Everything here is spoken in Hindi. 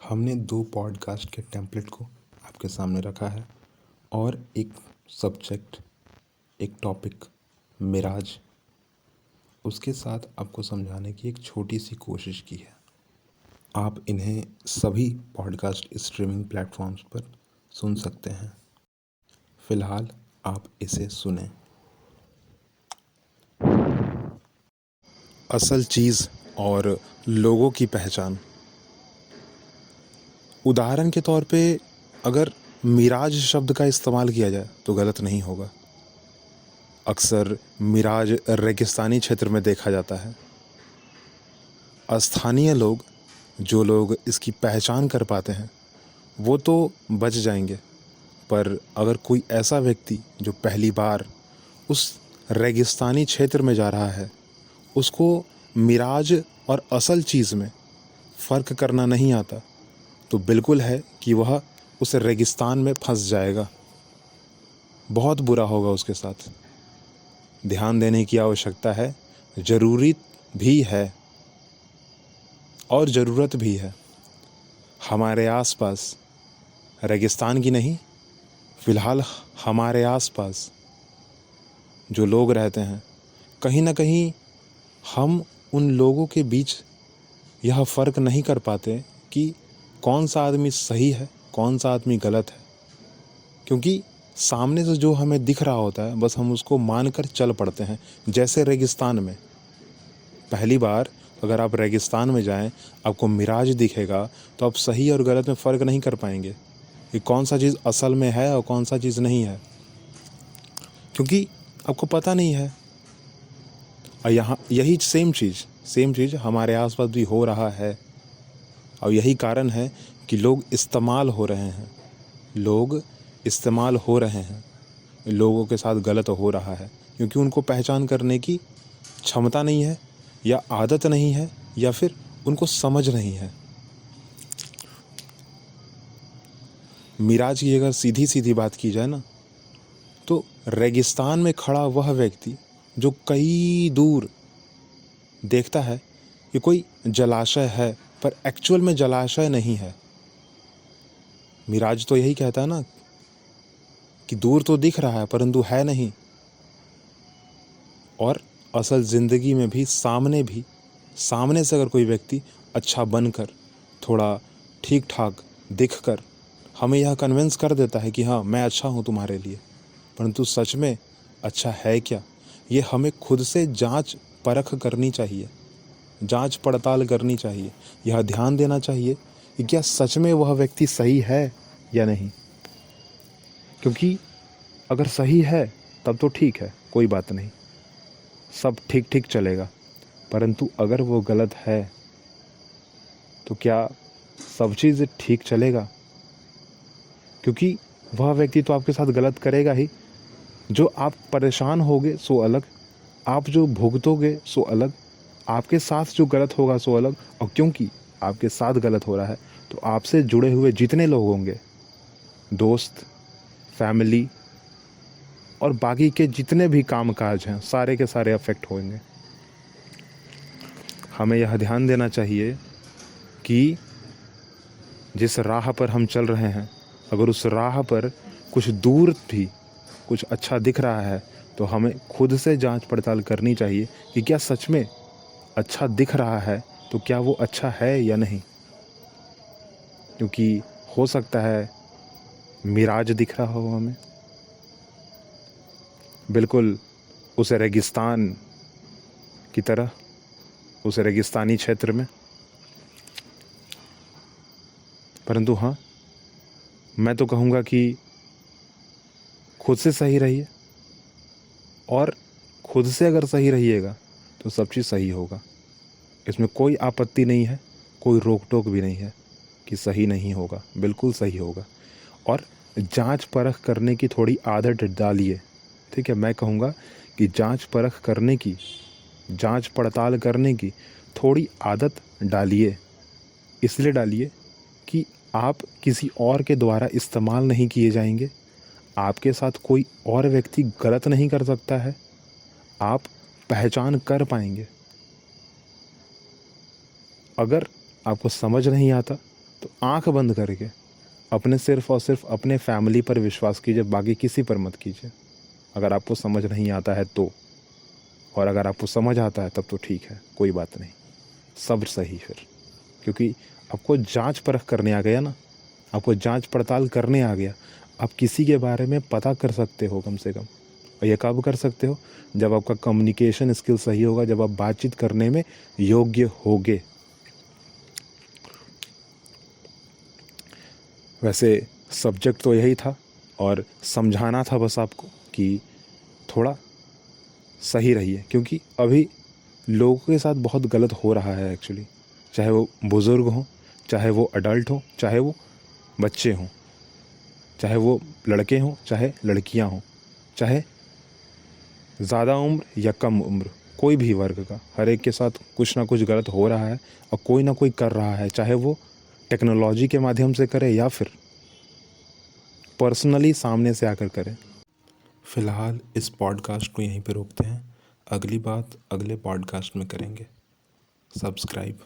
हमने 2 पॉडकास्ट के टेम्पलेट को आपके सामने रखा है और एक सब्जेक्ट, एक टॉपिक मिराज, उसके साथ आपको समझाने की एक छोटी सी कोशिश की है। आप इन्हें सभी पॉडकास्ट स्ट्रीमिंग प्लेटफॉर्म्स पर सुन सकते हैं। फ़िलहाल आप इसे सुनें। असल चीज़ और लोगों की पहचान। उदाहरण के तौर पे अगर मिराज शब्द का इस्तेमाल किया जाए तो गलत नहीं होगा। अक्सर मिराज रेगिस्तानी क्षेत्र में देखा जाता है। स्थानीय लोग, जो लोग इसकी पहचान कर पाते हैं, वो तो बच जाएंगे, पर अगर कोई ऐसा व्यक्ति जो पहली बार उस रेगिस्तानी क्षेत्र में जा रहा है, उसको मिराज और असल चीज़ में फ़र्क करना नहीं आता, तो बिल्कुल है कि वह उस रेगिस्तान में फंस जाएगा। बहुत बुरा होगा उसके साथ। ध्यान देने की आवश्यकता है, ज़रूरी भी है और ज़रूरत भी है। हमारे आसपास, रेगिस्तान की नहीं, फ़िलहाल हमारे आसपास जो लोग रहते हैं, कहीं ना कहीं हम उन लोगों के बीच यह फ़र्क नहीं कर पाते कि कौन सा आदमी सही है, कौन सा आदमी गलत है, क्योंकि सामने से जो हमें दिख रहा होता है बस हम उसको मानकर चल पड़ते हैं। जैसे रेगिस्तान में पहली बार अगर आप रेगिस्तान में जाएं, आपको मिराज दिखेगा तो आप सही और गलत में फ़र्क नहीं कर पाएंगे कि कौन सा चीज़ असल में है और कौन सा चीज़ नहीं है, क्योंकि आपको पता नहीं है। और यहाँ यही सेम चीज़ हमारे आसपास भी हो रहा है, और यही कारण है कि लोग इस्तेमाल हो रहे हैं। लोगों के साथ गलत हो रहा है क्योंकि उनको पहचान करने की क्षमता नहीं है, या आदत नहीं है, या फिर उनको समझ नहीं है। मिराज की अगर सीधी सीधी बात की जाए ना, तो रेगिस्तान में खड़ा वह व्यक्ति जो कई दूर देखता है कि कोई जलाशय है, पर एक्चुअल में जलाशय नहीं है। मिराज तो यही कहता है ना कि दूर तो दिख रहा है परंतु है नहीं। और असल ज़िंदगी में भी सामने से अगर कोई व्यक्ति अच्छा बनकर, थोड़ा ठीक ठाक दिखकर हमें यह कन्विंस कर देता है कि हाँ, मैं अच्छा हूँ तुम्हारे लिए, परंतु सच में अच्छा है क्या, ये हमें खुद से जांच परख करनी चाहिए, जांच पड़ताल करनी चाहिए। यह ध्यान देना चाहिए कि क्या सच में वह व्यक्ति सही है या नहीं। क्योंकि अगर सही है तब तो ठीक है, कोई बात नहीं, सब ठीक ठीक चलेगा। परंतु अगर वो गलत है तो क्या सब चीज़ ठीक चलेगा? क्योंकि वह व्यक्ति तो आपके साथ गलत करेगा ही। जो आप परेशान होगे सो अलग, आप जो भुगतोगे सो अलग, आपके साथ जो गलत होगा सो अलग। और क्योंकि आपके साथ गलत हो रहा है तो आपसे जुड़े हुए जितने लोग होंगे, दोस्त, फैमिली और बाकी के जितने भी काम काज हैं, सारे के सारे अफेक्ट होंगे। हमें यह ध्यान देना चाहिए कि जिस राह पर हम चल रहे हैं, अगर उस राह पर कुछ दूर भी कुछ अच्छा दिख रहा है तो हमें खुद से जांच पड़ताल करनी चाहिए कि क्या सच में अच्छा दिख रहा है, तो क्या वो अच्छा है या नहीं। क्योंकि हो सकता है मिराज दिख रहा हो हमें, बिल्कुल उस रेगिस्तान की तरह, उस रेगिस्तानी क्षेत्र में। परंतु हाँ, मैं तो कहूँगा कि खुद से सही रहिए, और खुद से अगर सही रहिएगा तो सब चीज़ सही होगा। इसमें कोई आपत्ति नहीं है, कोई रोक टोक भी नहीं है कि सही नहीं होगा, बिल्कुल सही होगा। और जांच परख करने की थोड़ी आदत डालिए, ठीक है। मैं कहूँगा कि जांच परख करने की, जांच पड़ताल करने की थोड़ी आदत डालिए। इसलिए डालिए कि आप किसी और के द्वारा इस्तेमाल नहीं किए जाएंगे, आपके साथ कोई और व्यक्ति गलत नहीं कर सकता है, आप पहचान कर पाएंगे। अगर आपको समझ नहीं आता तो आंख बंद करके अपने सिर्फ और सिर्फ अपने फैमिली पर विश्वास कीजिए, बाकी किसी पर मत कीजिए। अगर आपको समझ नहीं आता है तो, और अगर आपको समझ आता है तब तो ठीक है, कोई बात नहीं, सब्र सही फिर। क्योंकि आपको जांच परख करने आ गया ना, आपको जांच पड़ताल करने आ गया। आप किसी के बारे में पता कर सकते हो कम से कम। और ये कब कर सकते हो? जब आपका कम्युनिकेशन स्किल सही होगा, जब आप बातचीत करने में योग्य होगे। वैसे सब्जेक्ट तो यही था और समझाना था बस आपको कि थोड़ा सही रहिए, क्योंकि अभी लोगों के साथ बहुत गलत हो रहा है एक्चुअली। चाहे वो बुज़ुर्ग हों, चाहे वो अडल्ट हों, चाहे वो बच्चे हों, चाहे वो लड़के हों, चाहे लड़कियां हों, चाहे ज़्यादा उम्र या कम उम्र, कोई भी वर्ग का, हर एक के साथ कुछ ना कुछ गलत हो रहा है और कोई ना कोई कर रहा है। चाहे वो टेक्नोलॉजी के माध्यम से करे या फिर पर्सनली सामने से आकर करें। फ़िलहाल इस पॉडकास्ट को यहीं पे रोकते हैं। अगली बात अगले पॉडकास्ट में करेंगे। सब्सक्राइब।